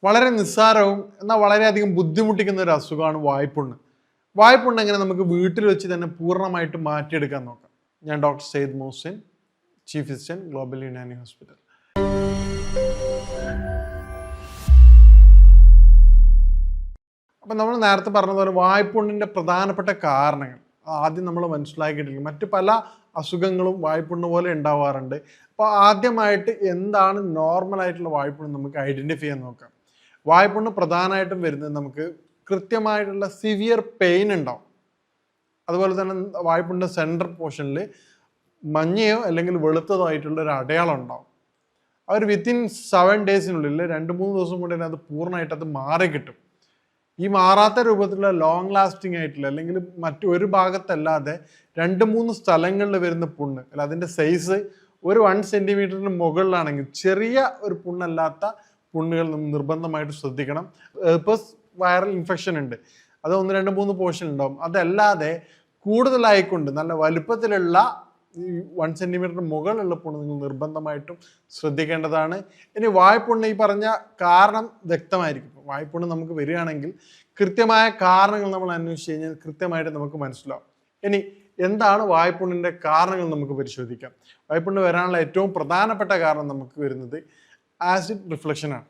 വളരെ നിസ്സാരവും എന്നാൽ വളരെയധികം ബുദ്ധിമുട്ടിക്കുന്ന ഒരു അസുഖമാണ് വായ്പുണ്ണ്. വായ്പുണ്ണ് എങ്ങനെ നമുക്ക് വീട്ടിൽ വെച്ച് തന്നെ പൂർണ്ണമായിട്ട് മാറ്റിയെടുക്കാൻ നോക്കാം. ഞാൻ doctor Syed Mohsin, chief physician, global Unani hospital. അപ്പം നമ്മൾ നേരത്തെ പറഞ്ഞതുപോലെ വായ്പുണ്ണിൻ്റെ പ്രധാനപ്പെട്ട കാരണങ്ങൾ ആദ്യം നമ്മൾ മനസ്സിലാക്കിയിട്ടില്ല. മറ്റു പല അസുഖങ്ങളും വായ്പുണ്ണ് പോലെ ഉണ്ടാവാറുണ്ട്. അപ്പോൾ ആദ്യമായിട്ട് എന്താണ് നോർമലായിട്ടുള്ള വായ്പുണ്ണ് നമുക്ക് ഐഡൻറ്റിഫൈ ചെയ്യാൻ നോക്കാം. വായ്പുണ്ണ് പ്രധാനമായിട്ടും വരുന്നത് നമുക്ക് കൃത്യമായിട്ടുള്ള സിവിയർ പെയിൻ ഉണ്ടാവും. അതുപോലെ തന്നെ വായ്പുണ്ണിൻ്റെ സെൻട്രൽ പോർഷനിൽ മഞ്ഞയോ അല്ലെങ്കിൽ വെളുത്തതോ ആയിട്ടുള്ള ഒരു അടയാളം ഉണ്ടാവും. അവർ വിത്തിൻ 7 ഡേയ്സിനുള്ളിൽ 2-3 ദിവസം കൊണ്ട് തന്നെ അത് പൂർണ്ണമായിട്ട് അത് മാറി കിട്ടും. ഈ മാറാത്ത രൂപത്തിലുള്ള ലോങ് ലാസ്റ്റിംഗ് ആയിട്ടുള്ള അല്ലെങ്കിൽ മറ്റൊരു ഭാഗത്തല്ലാതെ 2-3 സ്ഥലങ്ങളിൽ വരുന്ന പുണ്ണ് അല്ല അതിൻ്റെ സൈസ് ഒരു 1 സെൻറ്റിമീറ്ററിന് മുകളിലാണെങ്കിൽ ചെറിയ ഒരു പുണ്ണല്ലാത്ത പുണ്ണുകൾ നിർബന്ധമായിട്ട് ശ്രദ്ധിക്കണം. ഹെർപ്പസ് വൈറൽ ഇൻഫെക്ഷൻ ഉണ്ട്, അത് 1-2-3 പോർഷൻ ഉണ്ടാവും. അതല്ലാതെ കൂടുതലായിക്കൊണ്ട് നല്ല വലുപ്പത്തിലുള്ള ഈ 1 സെൻറ്റിമീറ്ററിന് മുകളിലുള്ള പുണ്ണ് നിങ്ങൾ നിർബന്ധമായിട്ടും ശ്രദ്ധിക്കേണ്ടതാണ്. ഇനി വായ്പുണ്ണ് ഈ പറഞ്ഞ കാരണം വ്യക്തമായിരിക്കും. വായ്പുണ്ണ് നമുക്ക് വരികയാണെങ്കിൽ കൃത്യമായ കാരണങ്ങൾ നമ്മൾ അന്വേഷിച്ച് കഴിഞ്ഞാൽ കൃത്യമായിട്ട് നമുക്ക് മനസ്സിലാവും. ഇനി എന്താണ് വായ്പുണ്ണിൻ്റെ കാരണങ്ങൾ നമുക്ക് പരിശോധിക്കാം. വായ്പുണ്ണ് വരാനുള്ള ഏറ്റവും പ്രധാനപ്പെട്ട കാരണം നമുക്ക് വരുന്നത് ആസിഡ് റിഫ്ലക്ഷനാണ്.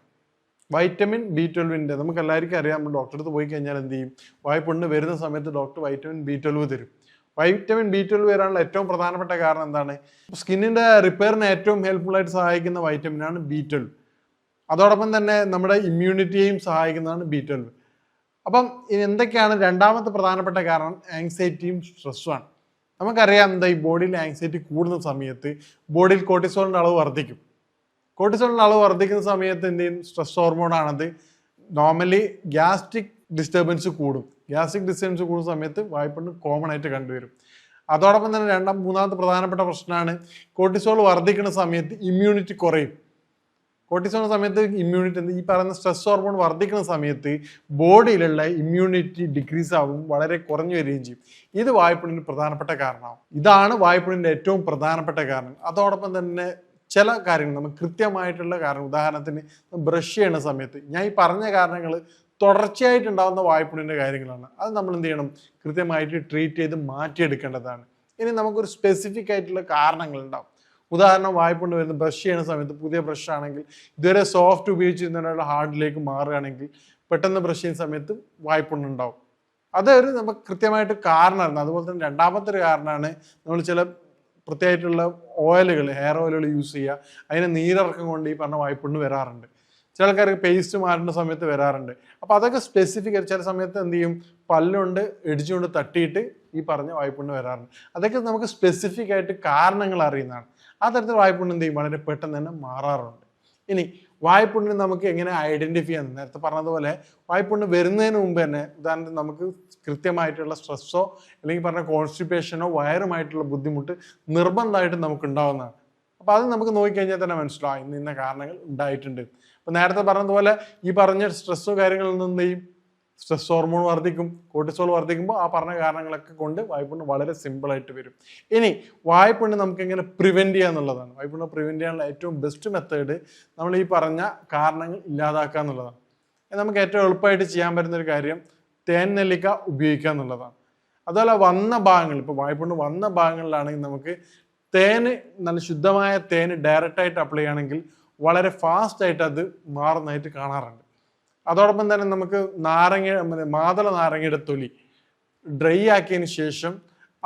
വൈറ്റമിൻ B12 നമുക്ക് എല്ലാവർക്കും അറിയാം. നമ്മൾ ഡോക്ടറെ അടുത്ത് പോയി കഴിഞ്ഞാൽ എന്ത് ചെയ്യും, വായ്പുണ്ണ് വരുന്ന സമയത്ത് ഡോക്ടർ വൈറ്റമിൻ B12 തരും. വൈറ്റമിൻ B12 വരാനുള്ള ഏറ്റവും പ്രധാനപ്പെട്ട കാരണം എന്താണ്, സ്കിന്നിൻ്റെ റിപ്പയറിന് ഏറ്റവും ഹെൽപ്ഫുൾ ആയിട്ട് സഹായിക്കുന്ന വൈറ്റമിനാണ് B12. അതോടൊപ്പം തന്നെ നമ്മുടെ ഇമ്മ്യൂണിറ്റിയെയും സഹായിക്കുന്നതാണ് B12. അപ്പം ഇനി എന്തൊക്കെയാണ് രണ്ടാമത്തെ പ്രധാനപ്പെട്ട കാരണം, ആങ്സൈറ്റിയും സ്ട്രെസ്സുമാണ്. നമുക്കറിയാം എന്താ ഈ ബോഡിയിൽ ആങ്സൈറ്റി കൂടുന്ന സമയത്ത് ബോഡിയിൽ കോർട്ടിസോളിൻ്റെ അളവ് വർദ്ധിക്കും. കോർട്ടിസോളിൻ്റെ അളവ് വർദ്ധിക്കുന്ന സമയത്ത് എന്ത് ചെയ്യും, സ്ട്രെസ് ഹോർമോണാണത്. നോർമലി ഗ്യാസ്ട്രിക് ഡിസ്റ്റർബൻസ് കൂടും. ഗ്യാസ്ട്രിക് ഡിസ്റ്റർബൻസ് കൂടുന്ന സമയത്ത് വായ്പുണ്ണ് കോമൺ ആയിട്ട് കണ്ടുവരും. അതോടൊപ്പം തന്നെ മൂന്നാമത്തെ പ്രധാനപ്പെട്ട പ്രശ്നമാണ് കോർട്ടിസോൾ വർദ്ധിക്കുന്ന സമയത്ത് ഇമ്മ്യൂണിറ്റി കുറയും. കോർട്ടിസോൾ സമയത്ത് ഇമ്മ്യൂണിറ്റി ഈ പറയുന്ന സ്ട്രെസ് ഹോർമോൺ വർദ്ധിക്കുന്ന സമയത്ത് ബോഡിയിലുള്ള ഇമ്മ്യൂണിറ്റി ഡിക്രീസ് ആവും, വളരെ കുറഞ്ഞു വരികയും ചെയ്യും. ഇത് വായ്പുണ്ണിന് പ്രധാനപ്പെട്ട കാരണമാവും. ഇതാണ് വായ്പുണ്ണിൻ്റെ ഏറ്റവും പ്രധാനപ്പെട്ട കാരണം. അതോടൊപ്പം തന്നെ ചില കാര്യങ്ങൾ നമുക്ക് കൃത്യമായിട്ടുള്ള കാരണം, ഉദാഹരണത്തിന് ബ്രഷ് ചെയ്യുന്ന സമയത്ത് ഞാൻ ഈ പറഞ്ഞ കാരണങ്ങൾ തുടർച്ചയായിട്ടുണ്ടാകുന്ന വായ്പുണ്ണിൻ്റെ കാര്യങ്ങളാണ്. അത് നമ്മൾ എന്ത് ചെയ്യണം, കൃത്യമായിട്ട് ട്രീറ്റ് ചെയ്ത് മാറ്റിയെടുക്കേണ്ടതാണ്. ഇനി നമുക്കൊരു സ്പെസിഫിക് ആയിട്ടുള്ള കാരണങ്ങൾ ഉണ്ടാവും. ഉദാഹരണം, വായ്പുണ്ണ് വരുന്ന ബ്രഷ് ചെയ്യുന്ന സമയത്ത് പുതിയ ബ്രഷ് ആണെങ്കിൽ ഇതുവരെ സോഫ്റ്റ് ഉപയോഗിച്ചിരുന്നതിനുള്ള ഹാർഡിലേക്ക് മാറുകയാണെങ്കിൽ പെട്ടെന്ന് ബ്രഷ് ചെയ്യുന്ന സമയത്ത് വായ്പുണ്ണുണ്ടാവും. അതൊരു നമുക്ക് കൃത്യമായിട്ട് കാരണമായിരുന്നു. അതുപോലെ തന്നെ രണ്ടാമത്തെ ഒരു കാരണമാണ് നമ്മൾ ചില പ്രത്യേകമായിട്ടുള്ള ഓയിലുകൾ, ഹെയർ ഓയിലുകൾ യൂസ് ചെയ്യുക. അതിന് നീരിറക്കം കൊണ്ട് ഈ പറഞ്ഞ വായ്പുണ്ണ് വരാറുണ്ട്. ചില ആൾക്കാർക്ക് പേസ്റ്റ് മാറുന്ന സമയത്ത് വരാറുണ്ട്. അപ്പോൾ അതൊക്കെ സ്പെസിഫിക് ചില സമയത്ത് എന്ത് ചെയ്യും, പല്ലുകൊണ്ട് ഇടിച്ചുകൊണ്ട് തട്ടിയിട്ട് ഈ പറഞ്ഞ വായ്പുണ്ണ് വരാറുണ്ട്. അതൊക്കെ നമുക്ക് സ്പെസിഫിക് ആയിട്ട് കാരണങ്ങൾ അറിയുന്നതാണ്. ആ തരത്തിൽ വായ്പുണ്ണ് എന്ത് ചെയ്യും, വളരെ പെട്ടെന്ന് തന്നെ മാറാറുണ്ട്. ഇനി വായ്പുണ്ണിന് നമുക്ക് എങ്ങനെ ഐഡൻറ്റിഫൈ ചെയ്യാൻ, നേരത്തെ പറഞ്ഞതുപോലെ വായ്പുണ്ണ് വരുന്നതിന് മുമ്പ് തന്നെ ഉദാഹരണത്തിന് നമുക്ക് കൃത്യമായിട്ടുള്ള സ്ട്രെസ്സോ അല്ലെങ്കിൽ പറഞ്ഞ കോൺസ്റ്റിപ്പേഷനോ വയറുമായിട്ടുള്ള ബുദ്ധിമുട്ട് നിർബന്ധമായിട്ട് നമുക്ക് ഉണ്ടാവുന്നതാണ്. അപ്പോൾ അത് നമുക്ക് നോക്കിക്കഴിഞ്ഞാൽ തന്നെ മനസ്സിലാവും ഇന്ന കാരണങ്ങൾ ഉണ്ടായിട്ടുണ്ട്. അപ്പോൾ നേരത്തെ പറഞ്ഞതുപോലെ ഈ പറഞ്ഞ സ്ട്രെസ്സോ കാര്യങ്ങളിൽ നിന്ന് ഈ സ്ട്രെസ് ഹോർമോൺ വർദ്ധിക്കും, കോർട്ടിസോൾ വർദ്ധിക്കുമ്പോൾ ആ പറഞ്ഞ കാരണങ്ങളൊക്കെ കൊണ്ട് വായ്പുണ്ണ് വളരെ സിമ്പിളായിട്ട് വരും. ഇനി വായ്പുണ്ണ് നമുക്ക് എങ്ങനെ പ്രിവെൻറ്റ് ചെയ്യുക എന്നുള്ളതാണ്. വായ്പുണ്ണ് പ്രിവെൻറ്റ് ചെയ്യാനുള്ള ഏറ്റവും ബെസ്റ്റ് മെത്തേഡ് നമ്മൾ ഈ പറഞ്ഞ കാരണങ്ങൾ ഇല്ലാതാക്കുക എന്നുള്ളതാണ്. നമുക്ക് ഏറ്റവും എളുപ്പമായിട്ട് ചെയ്യാൻ പറ്റുന്നൊരു കാര്യം തേൻ നെല്ലിക്ക ഉപയോഗിക്കുക എന്നുള്ളതാണ്. അതുപോലെ വന്ന ഭാഗങ്ങൾ, ഇപ്പോൾ വായ്പുണ്ണ് വന്ന ഭാഗങ്ങളിലാണെങ്കിൽ നമുക്ക് തേന്, നല്ല ശുദ്ധമായ തേന് ഡയറക്റ്റായിട്ട് അപ്ലൈ ചെയ്യുകയാണെങ്കിൽ വളരെ ഫാസ്റ്റായിട്ട് അത് മാറുന്നതായിട്ട് കാണാറുണ്ട്. അതോടൊപ്പം തന്നെ നമുക്ക് മാതള നാരങ്ങയുടെ തൊലി ഡ്രൈ ആക്കിയതിന് ശേഷം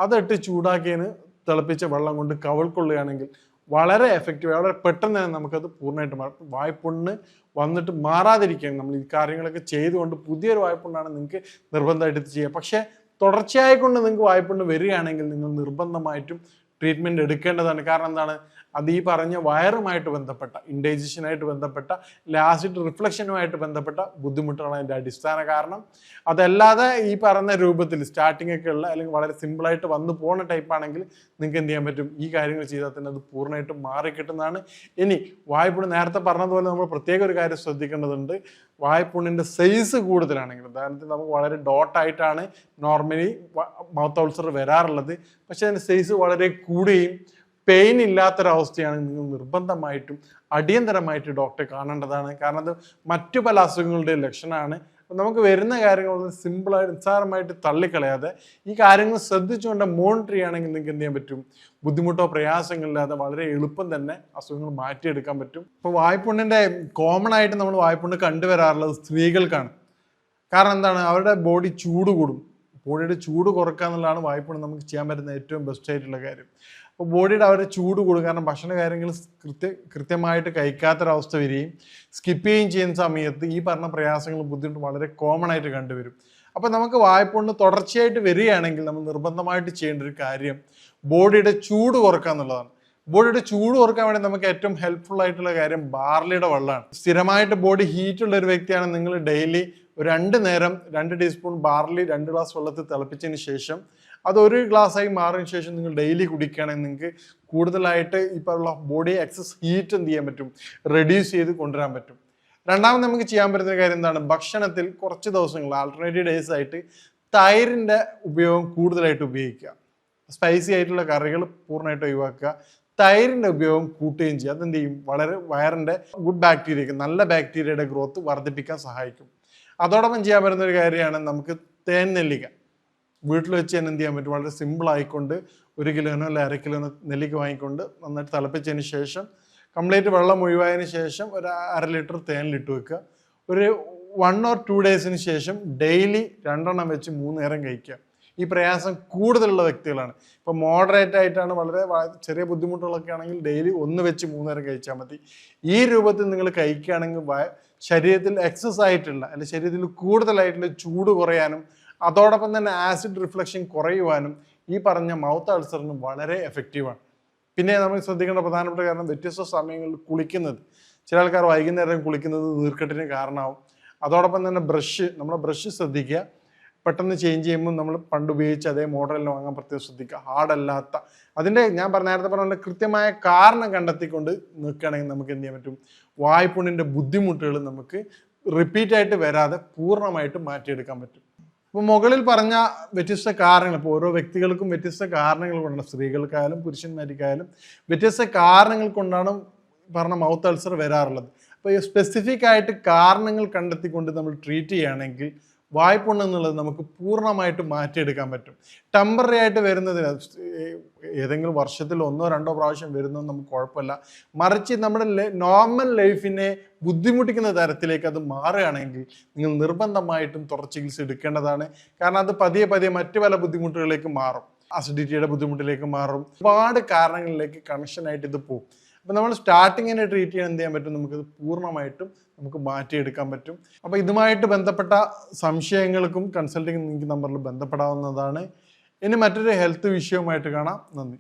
അതിട്ട് ചൂടാക്കിയതിന് തിളപ്പിച്ച വെള്ളം കൊണ്ട് കവിൾക്കൊള്ളുകയാണെങ്കിൽ വളരെ എഫക്റ്റീവ്, വളരെ പെട്ടെന്ന് തന്നെ നമുക്കത് പൂർണ്ണമായിട്ട് മാറും. വായ്പുണ്ണ് വന്നിട്ട് മാറാതിരിക്കാൻ നമ്മൾ ഈ കാര്യങ്ങളൊക്കെ ചെയ്തുകൊണ്ട് പുതിയൊരു വായ്പുണ്ണാണ് നിങ്ങൾക്ക് നിർബന്ധമായിട്ട് ചെയ്യുക. പക്ഷേ തുടർച്ചയായിക്കൊണ്ട് നിങ്ങൾക്ക് വായ്പുണ്ണ് വരികയാണെങ്കിൽ നിങ്ങൾ നിർബന്ധമായിട്ടും ട്രീറ്റ്മെൻറ്റ് എടുക്കേണ്ടതാണ്. കാരണം എന്താണ്, അത് ഈ പറഞ്ഞ വയറുമായിട്ട് ബന്ധപ്പെട്ട, ഇൻഡൈജഷനായിട്ട് ബന്ധപ്പെട്ട, ആസിഡ് റിഫ്ലക്ഷനുമായിട്ട് ബന്ധപ്പെട്ട ബുദ്ധിമുട്ടുകളാണ് അതിൻ്റെ അടിസ്ഥാന കാരണം. അതല്ലാതെ ഈ പറഞ്ഞ രൂപത്തിൽ സ്റ്റാർട്ടിംഗ് ഒക്കെ ഉള്ള അല്ലെങ്കിൽ വളരെ സിമ്പിളായിട്ട് വന്നു പോകുന്ന ടൈപ്പ് ആണെങ്കിൽ നിങ്ങൾക്ക് എന്ത് ചെയ്യാൻ പറ്റും, ഈ കാര്യങ്ങൾ ചെയ്താൽ തന്നെ അത് പൂർണ്ണമായിട്ടും മാറിക്കിട്ടുന്നതാണ്. ഇനി വായ്പുണ്ണ് നേരത്തെ പറഞ്ഞതുപോലെ നമ്മൾ പ്രത്യേക ഒരു കാര്യം ശ്രദ്ധിക്കേണ്ടതുണ്ട്. വായ്പുണ്ണിൻ്റെ സൈസ് കൂടുതലാണെങ്കിൽ, ഉദാഹരണത്തിന് നമുക്ക് വളരെ ഡോട്ടായിട്ടാണ് നോർമലി മൗത്ത് അൾസർ വരാറുള്ളത്. പക്ഷേ അതിൻ്റെ സൈസ് വളരെ കൂടുകയും പെയിൻ ഇല്ലാത്തൊരവസ്ഥയാണ്, നിങ്ങൾ നിർബന്ധമായിട്ടും അടിയന്തരമായിട്ട് ഡോക്ടറെ കാണേണ്ടതാണ്. കാരണം അത് മറ്റു പല അസുഖങ്ങളുടെയും ലക്ഷണമാണ്. നമുക്ക് വരുന്ന കാര്യങ്ങളൊന്നും സിമ്പിളായിട്ട് നിസ്സാരമായിട്ട് തള്ളിക്കളയാതെ ഈ കാര്യങ്ങൾ ശ്രദ്ധിച്ചുകൊണ്ട് മോണിറ്റർ ചെയ്യുകയാണെങ്കിൽ നിങ്ങൾക്ക് എന്ത് ചെയ്യാൻ പറ്റും, ബുദ്ധിമുട്ടോ പ്രയാസങ്ങളില്ലാതെ വളരെ എളുപ്പം തന്നെ അസുഖങ്ങൾ മാറ്റിയെടുക്കാൻ പറ്റും. ഇപ്പോൾ വായ്പുണ്ണിൻ്റെ കോമൺ ആയിട്ട് നമ്മൾ വായ്പുണ്ണ് കണ്ടുവരാറുള്ളത് സ്ത്രീകൾക്കാണ്. കാരണം എന്താണ്, അവരുടെ ബോഡി ചൂട് കൂടും. ബോഡിയുടെ ചൂട് കുറക്കുക എന്നുള്ളതാണ് വായ്പുണ്ണ് നമുക്ക് ചെയ്യാൻ പറ്റുന്ന ഏറ്റവും ബെസ്റ്റ് ആയിട്ടുള്ള കാര്യം. അപ്പോൾ ബോഡിയുടെ അവരുടെ ചൂട് കൂടും. കാരണം ഭക്ഷണ കാര്യങ്ങൾ കൃത്യമായിട്ട് കഴിക്കാത്തൊരവസ്ഥ വരികയും സ്കിപ്പ് ചെയ്യുകയും ചെയ്യുന്ന സമയത്ത് ഈ പറഞ്ഞ പ്രയാസങ്ങളും ബുദ്ധിമുട്ട് വളരെ കോമൺ ആയിട്ട് കണ്ടുവരും. അപ്പോൾ നമുക്ക് വായ്പുണ്ണ് തുടർച്ചയായിട്ട് വരികയാണെങ്കിൽ നമ്മൾ നിർബന്ധമായിട്ട് ചെയ്യേണ്ട ഒരു കാര്യം ബോഡിയുടെ ചൂട് കുറക്കുക എന്നുള്ളതാണ്. ബോഡിയുടെ ചൂട് കുറക്കാൻ വേണ്ടി നമുക്ക് ഏറ്റവും ഹെൽപ്ഫുൾ ആയിട്ടുള്ള കാര്യം ബാർലിയുടെ വെള്ളമാണ്. സ്ഥിരമായിട്ട് ബോഡി ഹീറ്റ് ഉള്ള ഒരു വ്യക്തിയാണ് നിങ്ങൾ ഡെയിലി ഒരു 2 നേരം 2 ടീസ്പൂൺ ബാർലി 2 ഗ്ലാസ് വെള്ളത്തിൽ തിളപ്പിച്ചതിന് ശേഷം അത് 1 ഗ്ലാസ്സായി മാറിയതിനു ശേഷം നിങ്ങൾ ഡെയിലി കുടിക്കുകയാണെങ്കിൽ നിങ്ങൾക്ക് കൂടുതലായിട്ട് ഇപ്പോൾ ബോഡി എക്സസ് ഹീറ്റ് എന്ത് ചെയ്യാൻ പറ്റും, റെഡ്യൂസ് ചെയ്ത് കൊണ്ടുവരാൻ പറ്റും. രണ്ടാമത് നമുക്ക് ചെയ്യാൻ പറ്റുന്ന കാര്യം എന്താണ്, ഭക്ഷണത്തിൽ കുറച്ച് ദിവസങ്ങൾ ആൾട്ടർനേറ്റീവ് ഡേയ്സ് ആയിട്ട് തൈരിൻ്റെ ഉപയോഗം കൂടുതലായിട്ട് ഉപയോഗിക്കുക. സ്പൈസി ആയിട്ടുള്ള കറികൾ പൂർണ്ണമായിട്ട് ഒഴിവാക്കുക. തൈരിൻ്റെ ഉപയോഗം കൂട്ടുകയും ചെയ്യുക. അതെന്ത് ചെയ്യും, വളരെ വയറിൻ്റെ ഗുഡ് ബാക്ടീരിയക്ക് നല്ല ബാക്ടീരിയയുടെ ഗ്രോത്ത് വർദ്ധിപ്പിക്കാൻ സഹായിക്കും. അതോടൊപ്പം ചെയ്യാൻ പറ്റുന്ന ഒരു കാര്യമാണ് നമുക്ക് തേൻ നെല്ലിക്ക വീട്ടിൽ വെച്ച് തന്നെ എന്ത് ചെയ്യാൻ പറ്റും, വളരെ സിമ്പിൾ ആയിക്കൊണ്ട് 1 കിലോനോ അല്ല 1/2 കിലോനോ നെല്ലിക്ക വാങ്ങിക്കൊണ്ട് നന്നായിട്ട് തിളപ്പിച്ചതിന് ശേഷം കംപ്ലീറ്റ് വെള്ളം ഒഴിവായതിന് ശേഷം ഒരു 1/2 ലിറ്റർ തേനിലിട്ട് വെക്കുക. ഒരു 1 or 2 ഡേയ്സിന് ശേഷം ഡെയിലി 2 എണ്ണം വെച്ച് 3 നേരം കഴിക്കുക. ഈ പ്രയാസം കൂടുതലുള്ള വ്യക്തികളാണ്. ഇപ്പോൾ മോഡറേറ്റ് ആയിട്ടാണ്, വളരെ ചെറിയ ബുദ്ധിമുട്ടുകളൊക്കെ ആണെങ്കിൽ ഡെയിലി 1 വെച്ച് 3 നേരം കഴിച്ചാൽ മതി. ഈ രൂപത്തിൽ നിങ്ങൾ കഴിക്കുകയാണെങ്കിൽ ശരീരത്തിൽ എക്സസ് ആയിട്ടുള്ള അല്ലെങ്കിൽ ശരീരത്തിൽ കൂടുതലായിട്ടുള്ള ചൂട് കുറയാനും അതോടൊപ്പം തന്നെ ആസിഡ് റിഫ്ലക്ഷൻ കുറയുവാനും ഈ പറഞ്ഞ മൗത്ത് അൾസറിന് വളരെ എഫക്റ്റീവാണ്. പിന്നെ നമ്മൾ ശ്രദ്ധിക്കേണ്ട പ്രധാനപ്പെട്ട കാരണം വ്യത്യസ്ത സമയങ്ങളിൽ കുളിക്കുന്നത്. ചില ആൾക്കാർ വൈകുന്നേരം കുളിക്കുന്നത് നീർക്കെട്ടിന് കാരണമാവും. അതോടൊപ്പം തന്നെ നമ്മുടെ ബ്രഷ് ശ്രദ്ധിക്കുക. പെട്ടെന്ന് ചേഞ്ച് ചെയ്യുമ്പോൾ നമ്മൾ പണ്ട് ഉപയോഗിച്ച് അതേ മോഡലിന് വാങ്ങാൻ പ്രത്യേകം ശ്രദ്ധിക്കുക. ഹാർഡല്ലാത്ത അതിൻ്റെ ഞാൻ നേരത്തെ പറഞ്ഞ കൃത്യമായ കാരണം കണ്ടെത്തിക്കൊണ്ട് നിൽക്കുകയാണെങ്കിൽ നമുക്ക് എന്ത് ചെയ്യാൻ പറ്റും, വായ്പുണ്ണിൻ്റെ ബുദ്ധിമുട്ടുകൾ നമുക്ക് റിപ്പീറ്റായിട്ട് വരാതെ പൂർണ്ണമായിട്ട് മാറ്റിയെടുക്കാൻ പറ്റും. ഇപ്പോൾ മുകളിൽ പറഞ്ഞ വ്യത്യസ്ത കാരണങ്ങൾ, ഇപ്പോൾ ഓരോ വ്യക്തികൾക്കും വ്യത്യസ്ത കാരണങ്ങൾ കൊണ്ടാണ്, സ്ത്രീകൾക്കായാലും പുരുഷന്മാർക്കായാലും വ്യത്യസ്ത കാരണങ്ങൾ കൊണ്ടാണ് പറഞ്ഞ മൗത്ത് അൾസർ വരാറുള്ളത്. അപ്പോൾ ഈ സ്പെസിഫിക് ആയിട്ട് കാരണങ്ങൾ കണ്ടെത്തിക്കൊണ്ട് നമ്മൾ ട്രീറ്റ് ചെയ്യുകയാണെങ്കിൽ വായ്പുണ്ണ് എന്നുള്ളത് നമുക്ക് പൂർണ്ണമായിട്ട് മാറ്റിയെടുക്കാൻ പറ്റും. ടെമ്പററി ആയിട്ട് വരുന്നതിന് ഏതെങ്കിലും വർഷത്തിൽ 1 or 2 പ്രാവശ്യം വരുന്നത് നമുക്ക് കുഴപ്പമില്ല. മറിച്ച് നമ്മുടെ നോർമൽ ലൈഫിനെ ബുദ്ധിമുട്ടിക്കുന്ന തരത്തിലേക്ക് അത് മാറുകയാണെങ്കിൽ നിങ്ങൾ നിർബന്ധമായിട്ടും തുടർ ചികിത്സ എടുക്കേണ്ടതാണ്. കാരണം അത് പതിയെ പതിയെ മറ്റു പല ബുദ്ധിമുട്ടുകളിലേക്ക് മാറും. അസിഡിറ്റിയുടെ ബുദ്ധിമുട്ടിലേക്ക് മാറും. ഒരുപാട് കാരണങ്ങളിലേക്ക് കണക്ഷനായിട്ട് ഇത് പോകും. അപ്പോൾ നമ്മൾ സ്റ്റാർട്ടിങ്ങിനെ ട്രീറ്റ് ചെയ്യാൻ എന്ത് ചെയ്യാൻ പറ്റും, നമുക്കത് പൂർണ്ണമായിട്ടും നമുക്ക് മാറ്റിയെടുക്കാൻ പറ്റും. അപ്പോൾ ഇതുമായിട്ട് ബന്ധപ്പെട്ട സംശയങ്ങൾക്കും കൺസൾട്ടിങ് നിങ്ങൾക്ക് നമ്പറിൽ ബന്ധപ്പെടാവുന്നതാണ്. ഇനി മറ്റൊരു ഹെൽത്ത് വിഷയവുമായിട്ട് കാണാം. നന്ദി.